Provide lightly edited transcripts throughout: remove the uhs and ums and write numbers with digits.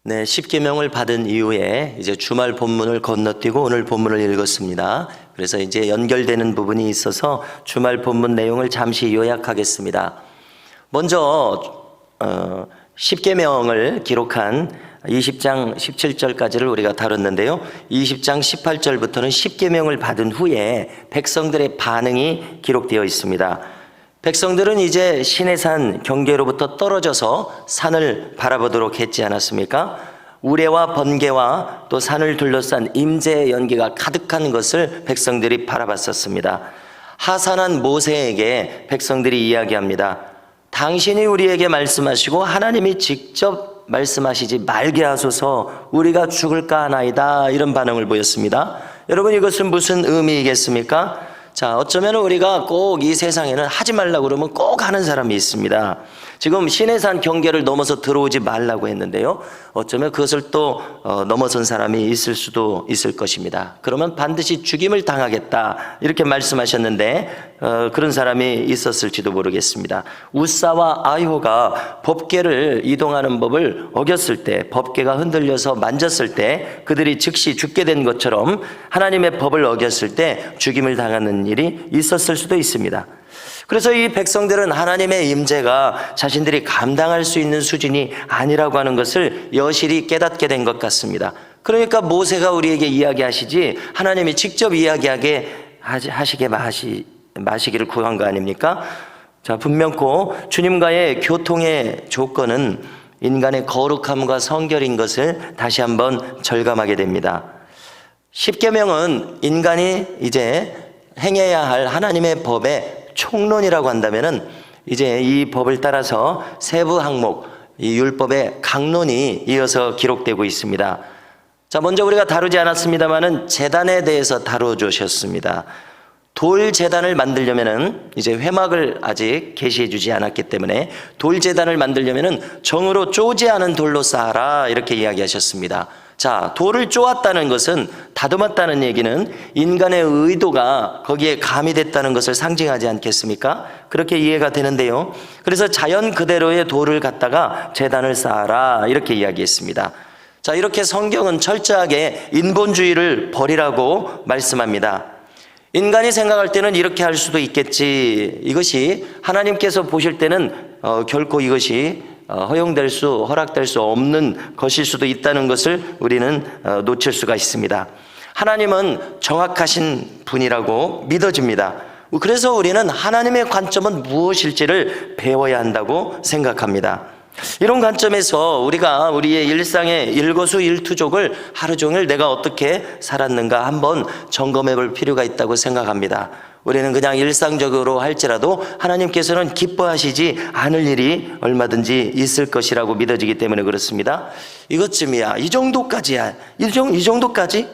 네, 십계명을 받은 이후에 이제 주말 본문을 건너뛰고 오늘 본문을 읽었습니다. 그래서 이제 연결되는 부분이 있어서 주말 본문 내용을 잠시 요약하겠습니다. 먼저 십계명을 기록한 20장 17절까지를 우리가 다뤘는데요. 20장 18절부터는 십계명을 받은 후에 백성들의 반응이 기록되어 있습니다. 백성들은 이제 시내산 경계로부터 떨어져서 산을 바라보도록 했지 않았습니까? 우레와 번개와 또 산을 둘러싼 임재의 연기가 가득한 것을 백성들이 바라봤었습니다. 하산한 모세에게 백성들이 이야기합니다. 당신이 우리에게 말씀하시고 하나님이 직접 말씀하시지 말게 하소서, 우리가 죽을까 하나이다. 이런 반응을 보였습니다. 여러분, 이것은 무슨 의미이겠습니까? 자, 어쩌면 우리가 꼭 이 세상에는 하지 말라고 그러면 꼭 하는 사람이 있습니다. 지금 시내산 경계를 넘어서 들어오지 말라고 했는데요, 어쩌면 그것을 또 넘어선 사람이 있을 수도 있을 것입니다. 그러면 반드시 죽임을 당하겠다 이렇게 말씀하셨는데 그런 사람이 있었을지도 모르겠습니다. 우사와 아효가 법궤를 이동하는 법을 어겼을 때, 법궤가 흔들려서 만졌을 때 그들이 즉시 죽게 된 것처럼 하나님의 법을 어겼을 때 죽임을 당하는 일이 있었을 수도 있습니다. 그래서 이 백성들은 하나님의 임재가 자신들이 감당할 수 있는 수준이 아니라고 하는 것을 여실히 깨닫게 된 것 같습니다. 그러니까 모세가 우리에게 이야기하시지 하나님이 직접 이야기하게 하시게 마시기를 구한 거 아닙니까? 자, 분명코 주님과의 교통의 조건은 인간의 거룩함과 성결인 것을 다시 한번 절감하게 됩니다. 십계명은 인간이 이제 행해야 할 하나님의 법의 총론이라고 한다면은 이제 이 법을 따라서 세부 항목, 이 율법의 강론이 이어서 기록되고 있습니다. 자, 먼저 우리가 다루지 않았습니다만은 제단에 대해서 다뤄주셨습니다. 돌 제단을 만들려면은 이제 회막을 아직 계시해 주지 않았기 때문에 돌 제단을 만들려면은 정으로 쪼지 않은 돌로 쌓아라 이렇게 이야기하셨습니다. 자, 돌을 쪼았다는 것은, 다듬었다는 얘기는 인간의 의도가 거기에 가미됐다는 것을 상징하지 않겠습니까? 그렇게 이해가 되는데요. 그래서 자연 그대로의 돌을 갖다가 제단을 쌓아라 이렇게 이야기했습니다. 자, 이렇게 성경은 철저하게 인본주의를 버리라고 말씀합니다. 인간이 생각할 때는 이렇게 할 수도 있겠지, 이것이 하나님께서 보실 때는 결코 이것이 허락될 수 없는 것일 수도 있다는 것을 우리는 놓칠 수가 있습니다. 하나님은 정확하신 분이라고 믿어집니다. 그래서 우리는 하나님의 관점은 무엇일지를 배워야 한다고 생각합니다. 이런 관점에서 우리가 우리의 일상의 일거수일투족을 하루 종일 내가 어떻게 살았는가 한번 점검해 볼 필요가 있다고 생각합니다. 우리는 그냥 일상적으로 할지라도 하나님께서는 기뻐하시지 않을 일이 얼마든지 있을 것이라고 믿어지기 때문에 그렇습니다. 이것쯤이야, 이 정도까지야, 이 정도까지?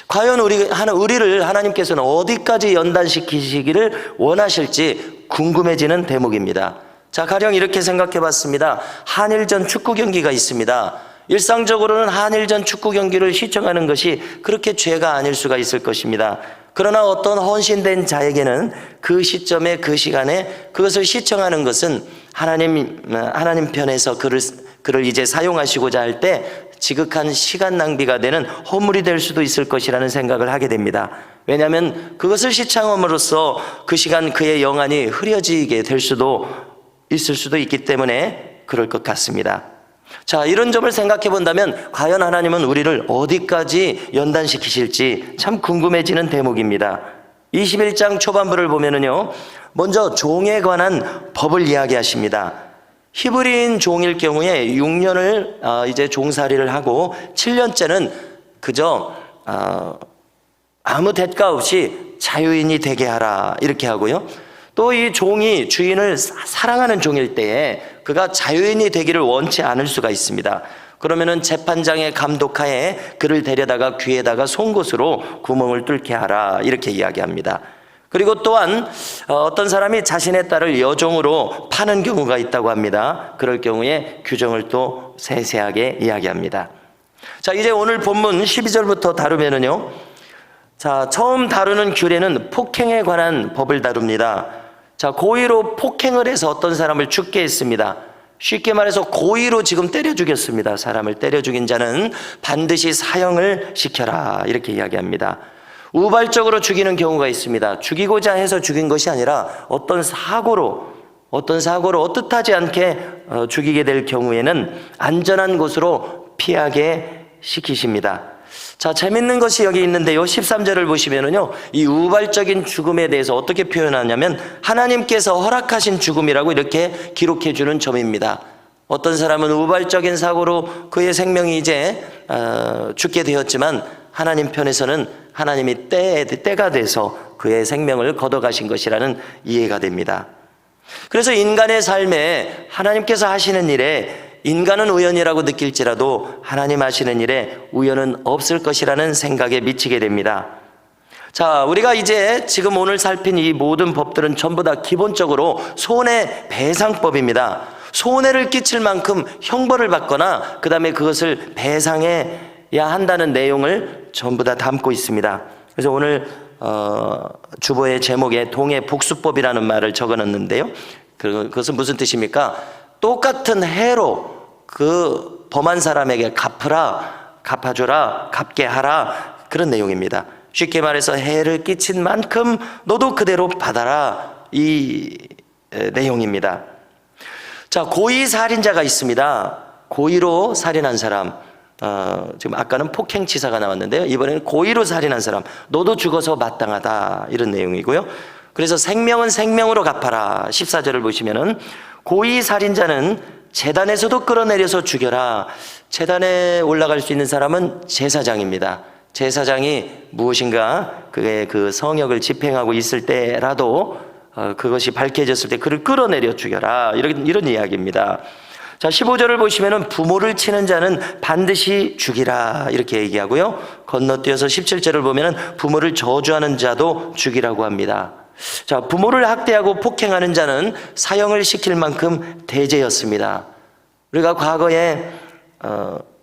과연 우리를 하나님께서는 어디까지 연단시키시기를 원하실지 궁금해지는 대목입니다. 자, 가령 이렇게 생각해 봤습니다. 한일전 축구 경기가 있습니다. 일상적으로는 한일전 축구 경기를 시청하는 것이 그렇게 죄가 아닐 수가 있을 것입니다. 그러나 어떤 헌신된 자에게는 그 시점에, 그 시간에 그것을 시청하는 것은 하나님 편에서 그를 이제 사용하시고자 할 때 지극한 시간 낭비가 되는 허물이 될 수도 있을 것이라는 생각을 하게 됩니다. 왜냐하면 그것을 시청함으로써 그 시간 그의 영안이 흐려지게 될 수도 있을 수도 있기 때문에 그럴 것 같습니다. 자, 이런 점을 생각해 본다면 과연 하나님은 우리를 어디까지 연단시키실지 참 궁금해지는 대목입니다. 21장 초반부를 보면은요, 먼저 종에 관한 법을 이야기하십니다. 히브리인 종일 경우에 6년을 이제 종살이를 하고 7년째는 그저 아무 대가 없이 자유인이 되게 하라 이렇게 하고요, 또 이 종이 주인을 사랑하는 종일 때에 그가 자유인이 되기를 원치 않을 수가 있습니다. 그러면은 재판장의 감독하에 그를 데려다가 귀에다가 송곳으로 구멍을 뚫게 하라 이렇게 이야기합니다. 그리고 또한 어떤 사람이 자신의 딸을 여종으로 파는 경우가 있다고 합니다. 그럴 경우에 규정을 또 세세하게 이야기합니다. 자, 이제 오늘 본문 12절부터 다루면은요, 자, 처음 다루는 규례는 폭행에 관한 법을 다룹니다. 자, 고의로 폭행을 해서 어떤 사람을 죽게 했습니다. 쉽게 말해서 고의로 지금 때려 죽였습니다. 사람을 때려 죽인 자는 반드시 사형을 시켜라, 이렇게 이야기합니다. 우발적으로 죽이는 경우가 있습니다. 죽이고자 해서 죽인 것이 아니라 어떤 사고로 뜻하지 않게 죽이게 될 경우에는 안전한 곳으로 피하게 시키십니다. 자, 재밌는 것이 여기 있는데요. 13절을 보시면은요, 이 우발적인 죽음에 대해서 어떻게 표현하냐면 하나님께서 허락하신 죽음이라고 이렇게 기록해 주는 점입니다. 어떤 사람은 우발적인 사고로 그의 생명이 이제 죽게 되었지만 하나님 편에서는 하나님이 때가 돼서 그의 생명을 걷어가신 것이라는 이해가 됩니다. 그래서 인간의 삶에 하나님께서 하시는 일에 인간은 우연이라고 느낄지라도 하나님 하시는 일에 우연은 없을 것이라는 생각에 미치게 됩니다. 자, 우리가 이제 지금 오늘 살핀 이 모든 법들은 전부 다 기본적으로 손해배상법입니다. 손해를 끼칠 만큼 형벌을 받거나 그 다음에 그것을 배상해야 한다는 내용을 전부 다 담고 있습니다. 그래서 오늘 주보의 제목에 동해복수법이라는 말을 적어놨는데요. 그것은 무슨 뜻입니까? 똑같은 해로 그 범한 사람에게 갚아줘라, 갚게 하라, 그런 내용입니다. 쉽게 말해서 해를 끼친 만큼 너도 그대로 받아라, 이 내용입니다. 자, 고의 살인자가 있습니다. 고의로 살인한 사람, 지금 아까는 폭행치사가 나왔는데요, 이번에는 고의로 살인한 사람, 너도 죽어서 마땅하다, 이런 내용이고요. 그래서 생명은 생명으로 갚아라. 14절을 보시면은 고의 살인자는 제단에서도 끌어내려서 죽여라. 제단에 올라갈 수 있는 사람은 제사장입니다. 제사장이 무엇인가 그의 그 성역을 집행하고 있을 때라도 그것이 밝혀졌을 때 그를 끌어내려 죽여라, 이런 이야기입니다. 자, 15절을 보시면은 부모를 치는 자는 반드시 죽이라, 이렇게 얘기하고요. 건너뛰어서 17절을 보면은 부모를 저주하는 자도 죽이라고 합니다. 자, 부모를 학대하고 폭행하는 자는 사형을 시킬 만큼 대죄였습니다. 우리가 과거에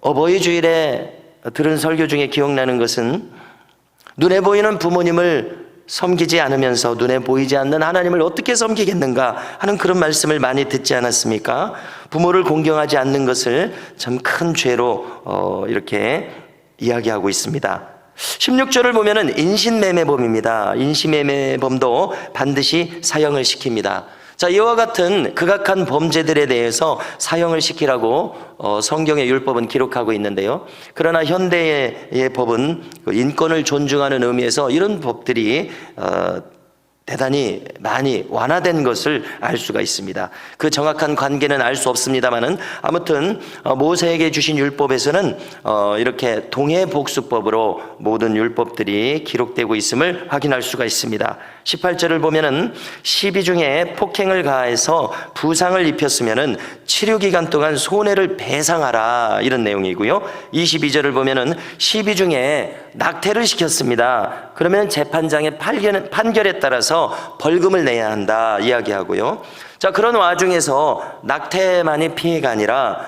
어버이 주일에 들은 설교 중에 기억나는 것은 눈에 보이는 부모님을 섬기지 않으면서 눈에 보이지 않는 하나님을 어떻게 섬기겠는가 하는 그런 말씀을 많이 듣지 않았습니까? 부모를 공경하지 않는 것을 참 큰 죄로 이렇게 이야기하고 있습니다. 16절을 보면은 인신매매범입니다. 인신매매범도 반드시 사형을 시킵니다. 자, 이와 같은 극악한 범죄들에 대해서 사형을 시키라고 성경의 율법은 기록하고 있는데요. 그러나 현대의 법은 인권을 존중하는 의미에서 이런 법들이 대단히 많이 완화된 것을 알 수가 있습니다. 그 정확한 관계는 알 수 없습니다만은 아무튼 모세에게 주신 율법에서는 이렇게 동해복수법으로 모든 율법들이 기록되고 있음을 확인할 수가 있습니다. 18절을 보면은 시비 중에 폭행을 가해서 부상을 입혔으면은 치료 기간 동안 손해를 배상하라, 이런 내용이고요. 22절을 보면은 시비 중에 낙태를 시켰습니다. 그러면 재판장의 판결에 따라서 벌금을 내야 한다, 이야기하고요. 자, 그런 와중에서 낙태만이 피해가 아니라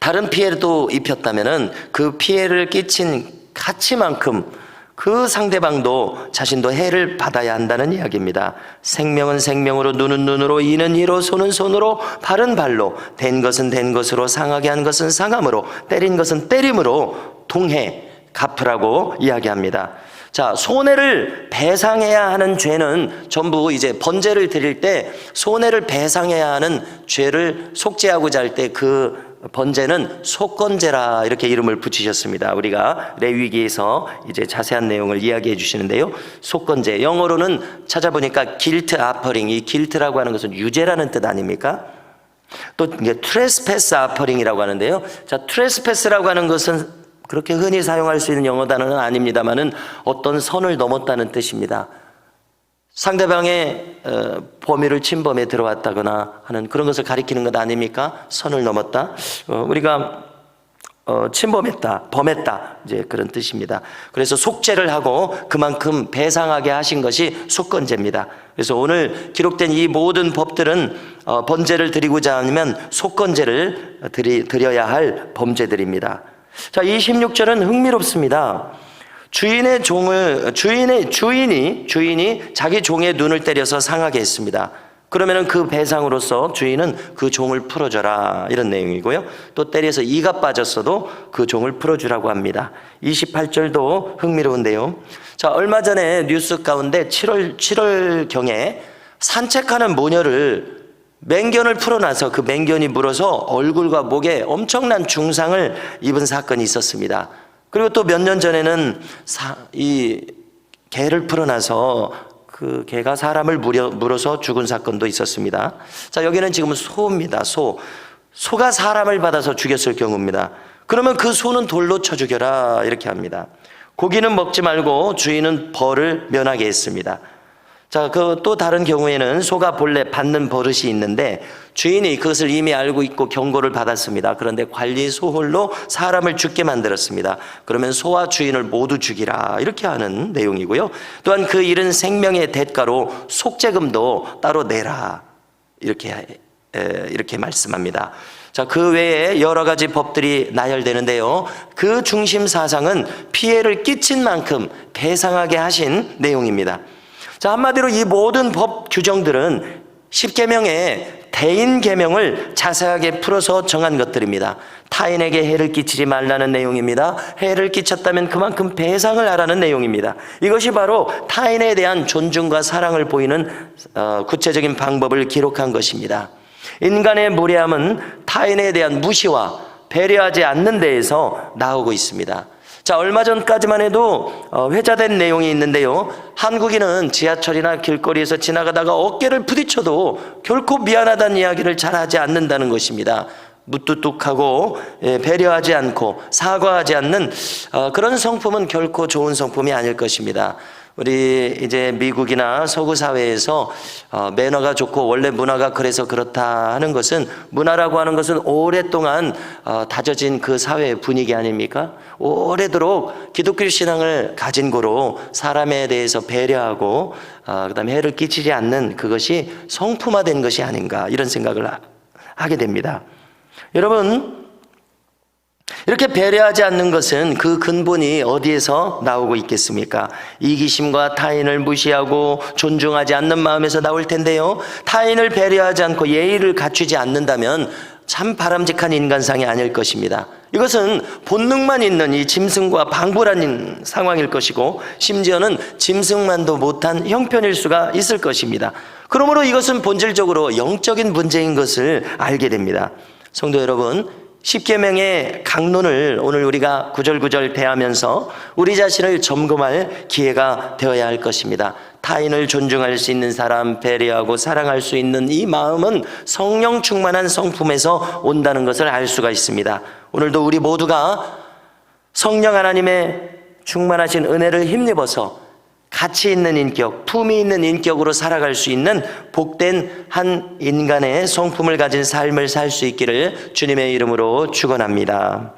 다른 피해도 입혔다면은 그 피해를 끼친 가치만큼 그 상대방도 자신도 해를 받아야 한다는 이야기입니다. 생명은 생명으로, 눈은 눈으로, 이는 이로, 손은 손으로, 발은 발로, 된 것은 된 것으로, 상하게 한 것은 상함으로, 때린 것은 때림으로 동해 갚으라고 이야기합니다. 자, 손해를 배상해야 하는 죄는 전부 이제 번제를 드릴 때 손해를 배상해야 하는 죄를 속죄하고자 할 때 그 번제는 속건제라, 이렇게 이름을 붙이셨습니다. 우리가 레위기에서 이제 자세한 내용을 이야기해 주시는데요. 속건제, 영어로는 찾아보니까 guilt offering, 이 guilt라고 하는 것은 유죄라는 뜻 아닙니까? 또 이제 trespass offering이라고 하는데요. 자, trespass라고 하는 것은 그렇게 흔히 사용할 수 있는 영어 단어는 아닙니다만은 어떤 선을 넘었다는 뜻입니다. 상대방의 범위를 침범해 들어왔다거나 하는 그런 것을 가리키는 것 아닙니까? 선을 넘었다. 우리가 침범했다, 범했다, 이제 그런 뜻입니다. 그래서 속죄를 하고 그만큼 배상하게 하신 것이 속건제입니다. 그래서 오늘 기록된 이 모든 법들은 번제를 드리고자 하면 속건제를 드려야 할 범죄들입니다. 자, 26절은 흥미롭습니다. 주인이 자기 종의 눈을 때려서 상하게 했습니다. 그러면은 그 배상으로서 주인은 그 종을 풀어줘라, 이런 내용이고요. 또 때려서 이가 빠졌어도 그 종을 풀어주라고 합니다. 28절도 흥미로운데요. 자, 얼마 전에 뉴스 가운데 7월경에 산책하는 모녀를 맹견을 풀어놔서 그 맹견이 물어서 얼굴과 목에 엄청난 중상을 입은 사건이 있었습니다. 그리고 또 몇 년 전에는 이 개를 풀어놔서 그 개가 사람을 물어서 죽은 사건도 있었습니다. 자, 여기는 지금은 소입니다. 소가 사람을 받아서 죽였을 경우입니다. 그러면 그 소는 돌로 쳐 죽여라, 이렇게 합니다. 고기는 먹지 말고 주인은 벌을 면하게 했습니다. 자, 그 또 다른 경우에는 소가 본래 받는 버릇이 있는데 주인이 그것을 이미 알고 있고 경고를 받았습니다. 그런데 관리 소홀로 사람을 죽게 만들었습니다. 그러면 소와 주인을 모두 죽이라, 이렇게 하는 내용이고요. 또한 그 잃은 생명의 대가로 속죄금도 따로 내라, 이렇게 말씀합니다. 자, 그 외에 여러 가지 법들이 나열되는데요. 그 중심 사상은 피해를 끼친 만큼 배상하게 하신 내용입니다. 자, 한마디로 이 모든 법 규정들은 10계명의 대인 계명을 자세하게 풀어서 정한 것들입니다. 타인에게 해를 끼치지 말라는 내용입니다. 해를 끼쳤다면 그만큼 배상을 하라는 내용입니다. 이것이 바로 타인에 대한 존중과 사랑을 보이는 구체적인 방법을 기록한 것입니다. 인간의 무례함은 타인에 대한 무시와 배려하지 않는 데에서 나오고 있습니다. 자, 얼마 전까지만 해도 회자된 내용이 있는데요. 한국인은 지하철이나 길거리에서 지나가다가 어깨를 부딪혀도 결코 미안하다는 이야기를 잘 하지 않는다는 것입니다. 무뚝뚝하고 배려하지 않고 사과하지 않는 그런 성품은 결코 좋은 성품이 아닐 것입니다. 우리 이제 미국이나 서구 사회에서 매너가 좋고 원래 문화가 그래서 그렇다 하는 것은, 문화라고 하는 것은 오랫동안 다져진 그 사회의 분위기 아닙니까? 오래도록 기독교 신앙을 가진 고로 사람에 대해서 배려하고 그다음에 해를 끼치지 않는 그것이 성품화된 것이 아닌가, 이런 생각을 하게 됩니다. 여러분, 이렇게 배려하지 않는 것은 그 근본이 어디에서 나오고 있겠습니까? 이기심과 타인을 무시하고 존중하지 않는 마음에서 나올 텐데요. 타인을 배려하지 않고 예의를 갖추지 않는다면 참 바람직한 인간상이 아닐 것입니다. 이것은 본능만 있는 이 짐승과 방불한 상황일 것이고, 심지어는 짐승만도 못한 형편일 수가 있을 것입니다. 그러므로 이것은 본질적으로 영적인 문제인 것을 알게 됩니다. 성도 여러분, 10계명의 강론을 오늘 우리가 구절구절 대하면서 우리 자신을 점검할 기회가 되어야 할 것입니다. 타인을 존중할 수 있는 사람, 배려하고 사랑할 수 있는 이 마음은 성령 충만한 성품에서 온다는 것을 알 수가 있습니다. 오늘도 우리 모두가 성령 하나님의 충만하신 은혜를 힘입어서 가치 있는 인격, 품위 있는 인격으로 살아갈 수 있는 복된 한 인간의 성품을 가진 삶을 살 수 있기를 주님의 이름으로 축원합니다.